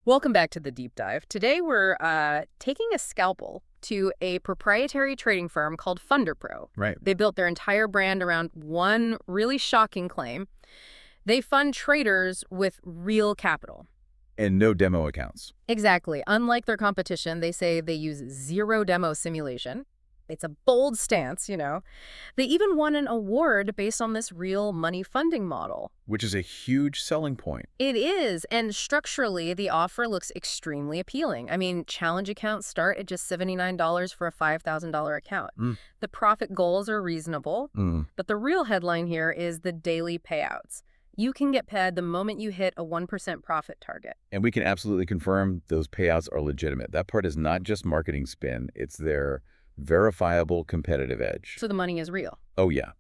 Welcome back to the deep dive. Today we're taking a scalpel to a proprietary trading firm called FunderPro. Right. They built their entire brand around one really shocking claim. They fund traders with real capital. And no demo accounts. Exactly. Unlike their competition, they say they use zero demo simulation. It's a bold stance, you know. They even won an award based on this real money funding model. Which is a huge selling point. It is, and structurally, the offer looks extremely appealing. I mean, challenge accounts start at just $79 for a $5,000 account. The profit goals are reasonable, but the real headline here is the daily payouts. You can get paid the moment you hit a 1% profit target. And we can absolutely confirm those payouts are legitimate. That part is not just marketing spin. It's their verifiable competitive edge. So the money is real. Oh, yeah.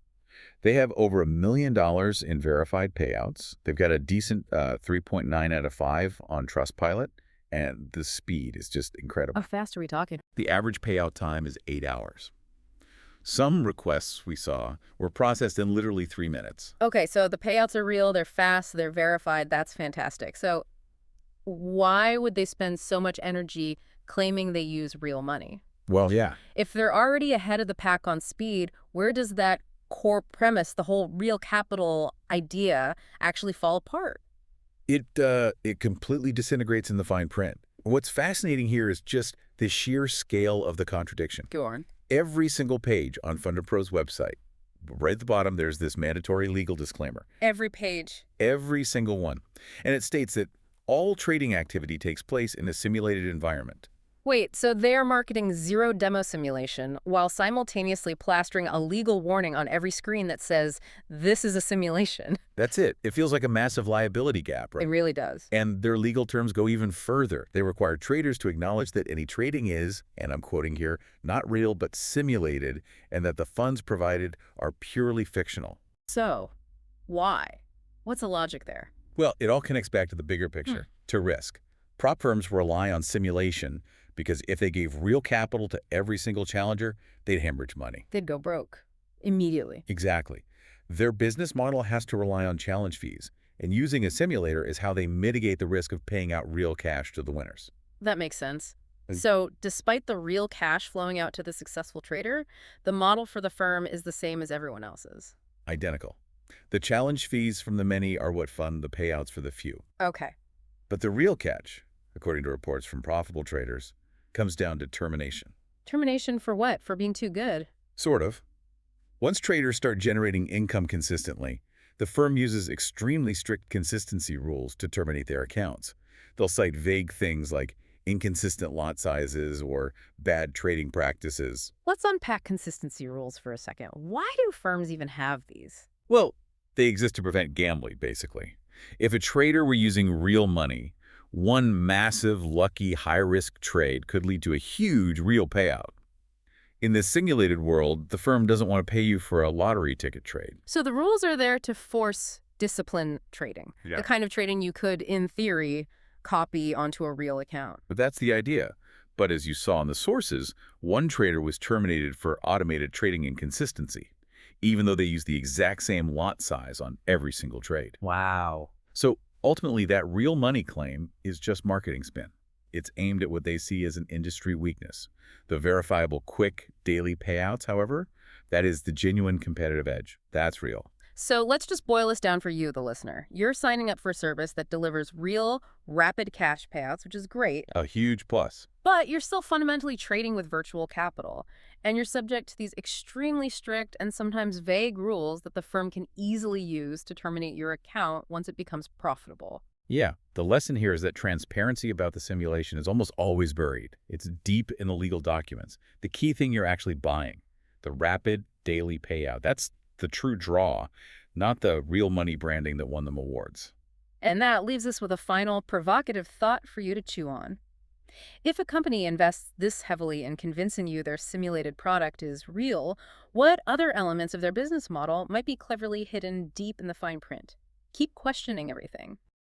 They have over $1 million in verified payouts. They've got a decent 3.9 out of 5 on Trustpilot, and the speed is just incredible. How fast are we talking? The average payout time is 8 hours. Some requests we saw were processed in literally 3 minutes. Okay, so the payouts are real, they're fast, they're verified. That's fantastic. So why would they spend so much energy claiming they use real money? Well, yeah. If they're already ahead of the pack on speed, where does that core premise, the whole real capital idea, actually fall apart? It completely disintegrates in the fine print. What's fascinating here is just the sheer scale of the contradiction. Go on. Every single page on FunderPro's website, right at the bottom, there's this mandatory legal disclaimer. Every page. Every single one. And it states that all trading activity takes place in a simulated environment. Wait, so they're marketing zero demo simulation while simultaneously plastering a legal warning on every screen that says, this is a simulation. That's it. It feels like a massive liability gap, right? It really does. And their legal terms go even further. They require traders to acknowledge that any trading is, and I'm quoting here, not real but simulated, and that the funds provided are purely fictional. So, why? What's the logic there? Well, it all connects back to the bigger picture, to risk. Prop firms rely on simulation because if they gave real capital to every single challenger, they'd hemorrhage money. They'd go broke immediately. Exactly. Their business model has to rely on challenge fees, and using a simulator is how they mitigate the risk of paying out real cash to the winners. That makes sense. And- So, despite the real cash flowing out to the successful trader, the model for the firm is the same as everyone else's. Identical. The challenge fees from the many are what fund the payouts for the few. Okay. But the real catch, according to reports from profitable traders, comes down to termination. Termination for what? For being too good? Sort of. Once traders start generating income consistently, the firm uses extremely strict consistency rules to terminate their accounts. They'll cite vague things like inconsistent lot sizes or bad trading practices. Let's unpack consistency rules for a second. Why do firms even have these? Well, they exist to prevent gambling, basically. If a trader were using real money, one massive, lucky, high-risk trade could lead to a huge real payout. In this simulated world, the firm doesn't want to pay you for a lottery ticket trade. So the rules are there to force discipline trading, the kind of trading you could, in theory, copy onto a real account. But that's the idea. But as you saw in the sources, one trader was terminated for automated trading inconsistency, even though they used the exact same lot size on every single trade. Wow. So ultimately, that real money claim is just marketing spin. It's aimed at what they see as an industry weakness. The verifiable quick daily payouts, however, that is the genuine competitive edge. That's real. So let's just boil this down for you, the listener. You're signing up for a service that delivers real, rapid cash payouts, which is great, A huge plus. but you're still fundamentally trading with virtual capital, and you're subject to these extremely strict and sometimes vague rules that the firm can easily use to terminate your account once it becomes profitable. Yeah, the lesson here is that transparency about the simulation is almost always buried. It's deep in the legal documents. The key thing you're actually buying, the rapid daily payout, that's the true draw, not the real money branding that won them awards. And that leaves us with a final provocative thought for you to chew on. If a company invests this heavily in convincing you their simulated product is real, what other elements of their business model might be cleverly hidden deep in the fine print? Keep questioning everything.